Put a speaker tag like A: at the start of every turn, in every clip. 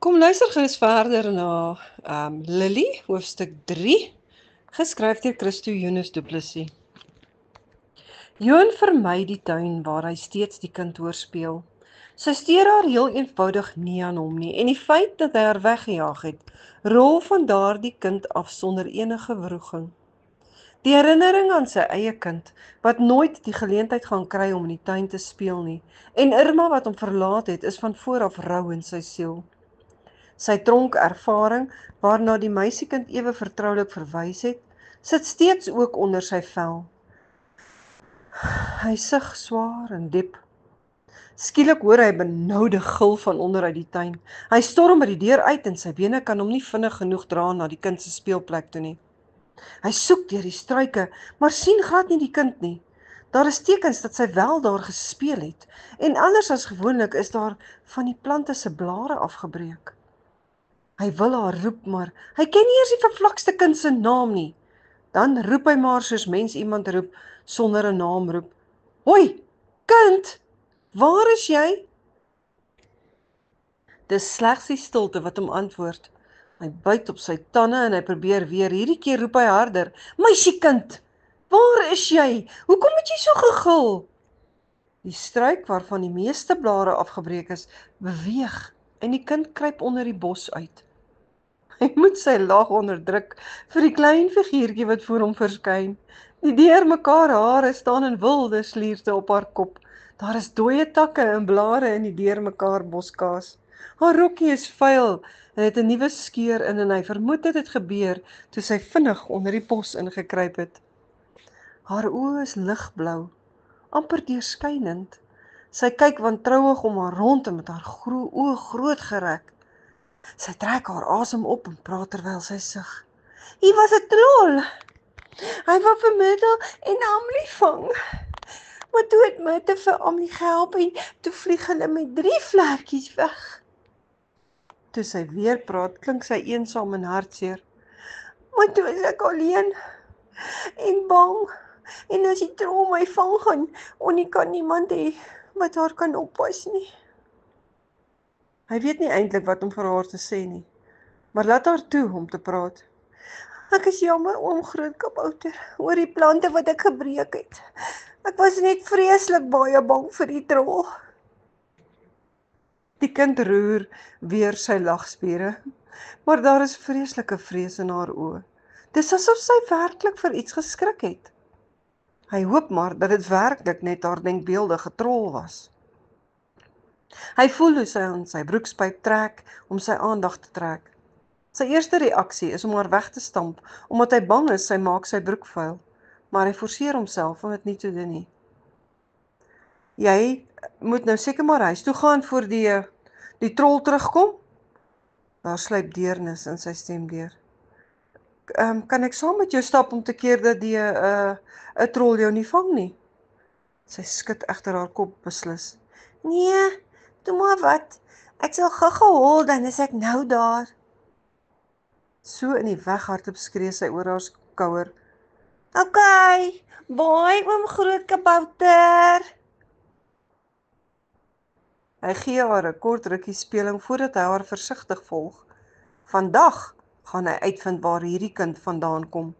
A: Kom luister gerus verder na Lily, hoofstuk 3, geskryf deur Christo Eunice Du Plessis. Johan vermy die tuin waar hy steeds die kind hoor speel. Sy steur haar heel eenvoudig nie aan hom nie, en die feit dat hy haar weggejaag het, rol van daardie kind af sonder enige wroeging. Die herinnering aan sy eie kind, wat nooit die geleentheid gaan kry om in die tuin te speel nie, en Irma wat hom verlaat het, is van vooraf rou in sy siel. Sy tronkervaring, waarna die meisiekind ewe vertroulik verwys het, sit steeds ook onder sy vel. Hy sug swaar en diep. Skielik hoor hy 'n benoude gil van onder uit die tuin. Hy storm by die deur uit en sy bene kan hom nie vinnig genoeg dra na die kind se speelplek toe nie. Hy soek deur die struike, maar sien glad nie die kind nie. Daar is tekens dat sy wel daar gespeel het, en anders as gewoonlik is daar van die plante se blare afgebreek. Hy wil haar roep, maar hy ken nie eers die vervlakste kind se naam nie. Dan roep hy maar soos mens iemand roep, sonder 'n naam roep. Hoi, kind, waar is jy? Dis slegs die stilte wat hom antwoord. Hy byt op sy tande en hy probeer weer. Hierdie keer roep hy harder. Meisiekind, waar is jy? Hoekom het jy so gegil? Die struik waarvan die meeste blare afgebreek is, beweeg en die kind kruip onder die bos uit. Hy moet sy lag onderdruk vir die klein figuurtjie wat voor hom verskyn. Die deurmekaar hare staan in wilde slierte op haar kop. Daar is dooie takke en blare in die deurmekaar boskaas. Haar rokkie is vuil en het 'n nuwe skeur in en hy vermoed dit het gebeur toe sy vinnig onder die bos ingekruip het. Haar oë is ligblou, amper deurskynend. Sy kyk wantrouig om haar rond en met haar oë groot gerek. Sy trek haar asem op en praat terwyl sy sug. Hier was 'n troll. Hy wou vir Myrtle en Amelie vang. Maar toe het Myrtle vir Amelie gehelp en toe vlieg hulle met 3 vlekkies weg. Toe sy weer praat, klink sy eensaam en hartseer. Maar toe is ek alleen en bang. En as die troll my vang gaan, Onnie kan niemand hê wat haar kan oppas nie. Hy weet nie eintlik wat om vir haar te sê nie, maar laat haar toe om te praat. Ek is jammer, oom Grootkabouter, oor die plante wat ek gebreek het. Ek was net vreeslik baie bang vir die troll. Die kind roer weer sy lagspiere, maar daar is vreeslike vrees in haar oë. Dis asof sy werklik vir iets geskrik het. Hy hoop maar dat dit werklik net haar denkbeeldige trol was. Hy voel hoe sy aan sy broekspyp trek om sy aandag te trek. Sy eerste reaksie is om haar weg te stamp, omdat hy bang is sy maak sy broek vuil, maar hy forceer homself om dit nie te doen nie. Jy moet nou seker maar huis toe gaan voor die trol terugkom. Daar sluip deernis in sy stem deur. Kan ek saam met jou stap om te keer dat die 'n trol jou nie vang nie? Sy skud egter haar kop beslis. Nee, doe maar wat. Ek sal gou-gou hol, dan is ek nou daar. So in die weg hardloop skree sy oor haar skouer. OK, bye oom Grootkabouter. Hy gee haar 'n kort rukkie speling voordat hy haar versigtig volg. Vandag gaan hy uitvind waar hierdie kind vandaan kom.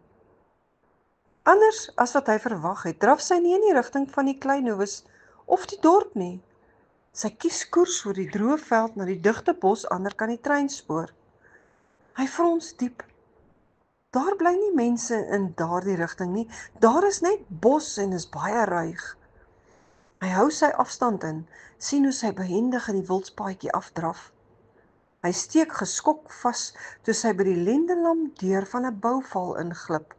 A: Anders as wat hy verwag het, draf sy nie in die rigting van die Kleinhowes of die dorp nie. Sy kies koers oor die droë veld na die digte bos ander kan die treinspoor. Hy frons diep. Daar bly nie mense in daardie rigting nie. Daar is net bos en is baie ruig. Hy hou sy afstand in, sien hoe sy behendig in die wildspaadjie afdraf. Hy steek geskok vas toe sy by die lendelam deur van 'n bouval inglip.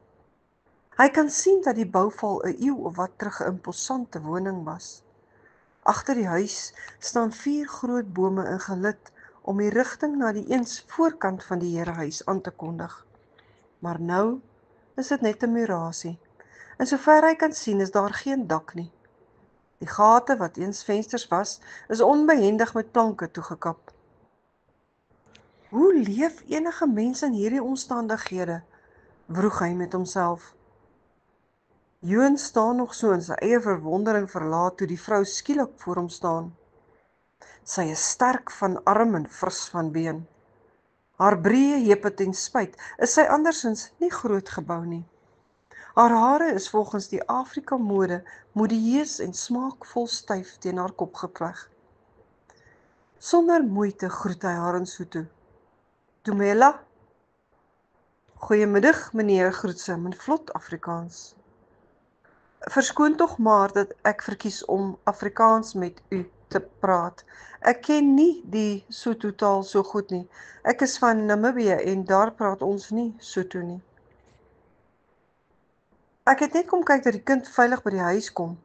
A: Hy kan sien dat die bouval 'n eeu of wat terug 'n imposante woning was. Agter die huis staan 4 groot bome in gelid om die rigting na die eens voorkant van die herehuis aan te kondig. Maar nou is dit net 'n murasie. En sover hy kan sien is daar geen dak nie. Die gate wat eens vensters was, is onbehendig met planke toegekap. Hoe leef enige mens in hierdie omstandighede? Vroeg hy met homself. Johan staan nog so in sy eie verwondering verlaat toe die vrou skielik voor hom staan. Sy is sterk van arm en fris van been. Haar breë heupe ten spyt is sy andersins nie groot gebou nie. Haar hare is volgens die Afrika mode modieus en smaakvol styf teen haar kop gepleg. Sonder moeite groet hy haar in Sotho. Dumela. Goeiemiddag, meneer, groet sy in vlot Afrikaans. Verskoon tog maar dat ek verkies om Afrikaans met u te praat. Ek ken nie die Sotho taal so goed nie. Ek is van Namibië en daar praat ons nie Sotho nie. Ek het net kom kyk dat die kind veilig by die huis kom.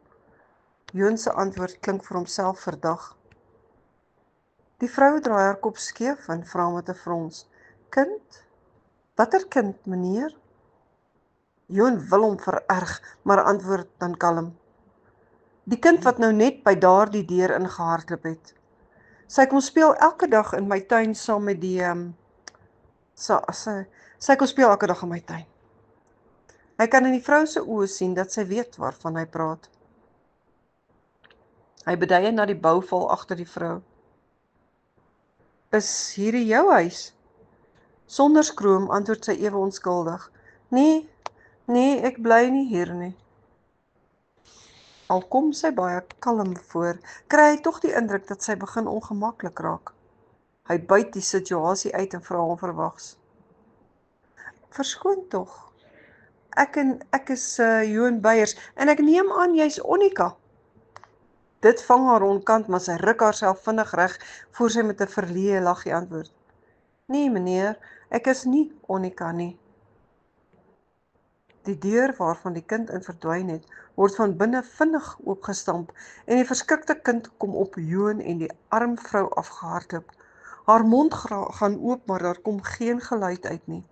A: Johan se antwoord klink vir homself verdag. Die vrou draai haar kop skeef en vra met 'n frons. Kind? Watter kind, meneer? Johan wil hom vererg, maar antwoord dan kalm. Die kind wat nou net by daardie deur ingehardloop het. Sy kom speel elke dag in my tuin saam met die sy kom speel elke dag in my tuin. Hy kan in die vrou se oë sien dat sy weet waarvan hy praat. Hy beduie na die bouval agter die vrou. Is hierdie jou huis? Sonder skroom antwoord sy ewe onskuldig. Nee, ek bly nie hier nie. Al kom sy baie kalm voor, kry hy tog die indruk dat sy begin ongemaklik raak. Hy buit die situasie uit en vra onverwags. Verskoon tog. Ek is Johan Beyers en ek neem aan jy's Onika. Dit vang haar onkant, maar sy ruk haarself vinnig reg voor sy met 'n verleë laggie antwoord. Nee, meneer, ek is nie Onika nie. Die deur waarvan die kind in verdwyn het, word van binne vinnig oopgestamp en die verskrikte kind kom op Johan en die arm vrou afgehardloop. Haar mond gaan oop, maar daar kom geen geluid uit nie.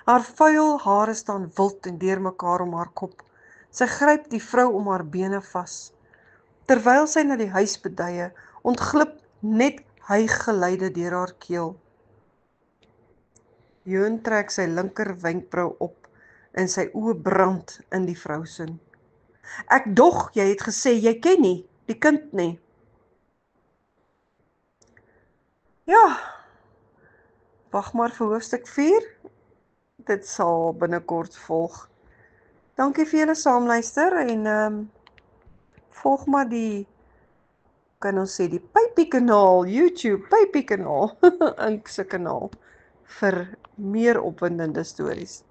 A: Haar vuil hare staan wild en deurmekaar om haar kop. Sy gryp die vrou om haar bene vas. Terwyl sy na die huis beduie, ontglip net hyggeluide deur haar keel. Johan trek sy linker wenkbrau op en sy oë brand in die vrou se. Ek dog jy het gesê jy ken nie die kind nie. Ja, wag maar vir hoofstuk 4. Dit sal binnekort volg. Dankie vir julle saamluister en volg maar die, kan ons sê, die Pypie kanaal, YouTube Pypie kanaal, Ink se kanaal, vir meer opwindende stories.